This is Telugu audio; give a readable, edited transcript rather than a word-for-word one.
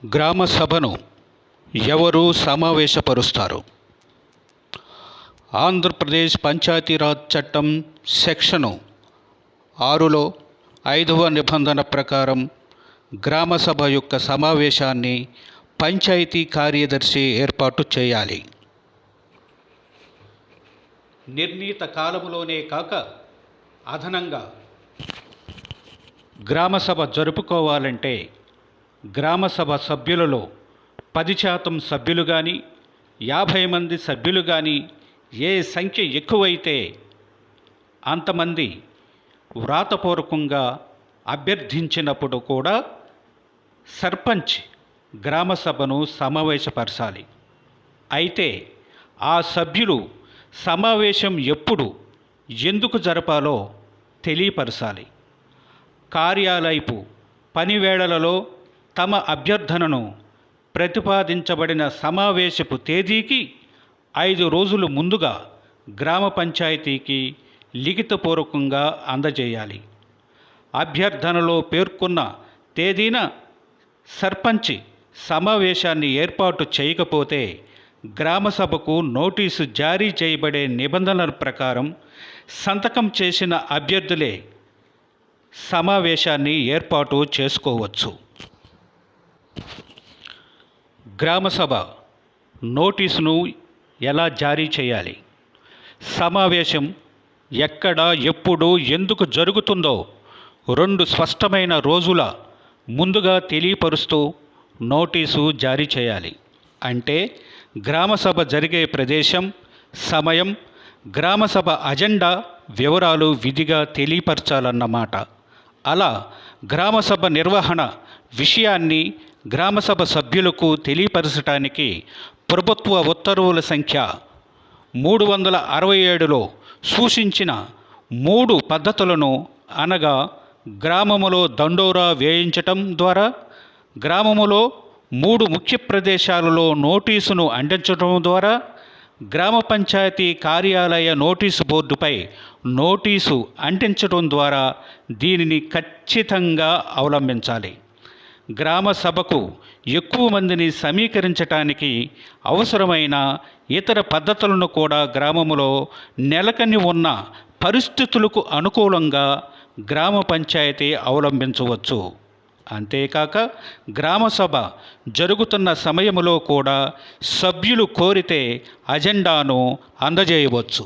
గ్రామ సభను ఎవరు సమావేశపరుస్తారు? ఆంధ్రప్రదేశ్ పంచాయతీరాజ్ చట్టం సెక్షను 6లో 5వ నిబంధన ప్రకారం గ్రామసభ యొక్క సమావేశాన్ని పంచాయతీ కార్యదర్శి ఏర్పాటు చేయాలి. నిర్ణీత కాలములోనే కాక అదనంగా గ్రామసభ జరుపుకోవాలంటే గ్రామసభ సభ్యులలో 10% సభ్యులు కానీ 50 మంది సభ్యులు కానీ ఏ సంఖ్య ఎక్కువైతే అంతమంది వ్రాతపూర్వకంగా అభ్యర్థించినప్పుడు కూడా సర్పంచ్ గ్రామసభను సమావేశపరచాలి. అయితే ఆ సభ్యులు సమావేశం ఎప్పుడు ఎందుకు జరపాలో తెలియపరచాలి. కార్యాలయపు పనివేళలలో తమ అభ్యర్థనను ప్రతిపాదించబడిన సమావేశపు తేదీకి 5 రోజులు ముందుగా గ్రామ పంచాయతీకి లిఖితపూర్వకంగా అందజేయాలి. అభ్యర్థనలో పేర్కొన్న తేదీన సర్పంచ్ సమావేశాన్ని ఏర్పాటు చేయకపోతే గ్రామసభకు నోటీసు జారీ చేయబడే నిబంధనల ప్రకారం సంతకం చేసిన అభ్యర్థులే సమావేశాన్ని ఏర్పాటు చేసుకోవచ్చు. గ్రామసభ నోటీసును ఎలా జారీ చేయాలి? సమావేశం ఎక్కడ, ఎప్పుడు, ఎందుకు జరుగుతుందో 2 స్పష్టమైన రోజుల ముందుగా తెలియపరుస్తూ నోటీసు జారీ చేయాలి. అంటే గ్రామసభ జరిగే ప్రదేశం, సమయం, గ్రామసభ అజెండా వివరాలు విధిగా తెలియపరచాలన్నమాట. అలా గ్రామసభ నిర్వహణ విషయాన్ని గ్రామసభ సభ్యులకు తెలియపరచడానికి ప్రభుత్వ ఉత్తర్వుల సంఖ్య 367లో సూచించిన 3 పద్ధతులను అనగా గ్రామములో దండోరా వేయించటం ద్వారా, గ్రామములో 3 ముఖ్య ప్రదేశాలలో నోటీసును అందించడం ద్వారా, గ్రామ పంచాయతీ కార్యాలయ నోటీసు బోర్డుపై నోటీసు అంటించడం ద్వారా దీనిని ఖచ్చితంగా అవలంబించాలి. గ్రామ సభకు ఎక్కువ మందిని సమీకరించటానికి అవసరమైన ఇతర పద్ధతులను కూడా గ్రామములో నెలకొని ఉన్న పరిస్థితులకు అనుకూలంగా గ్రామ పంచాయతీ అవలంబించవచ్చు. అంతేకాక గ్రామసభ జరుగుతున్న సమయంలో కూడా సభ్యులు కోరితే అజెండాను అందజేయవచ్చు.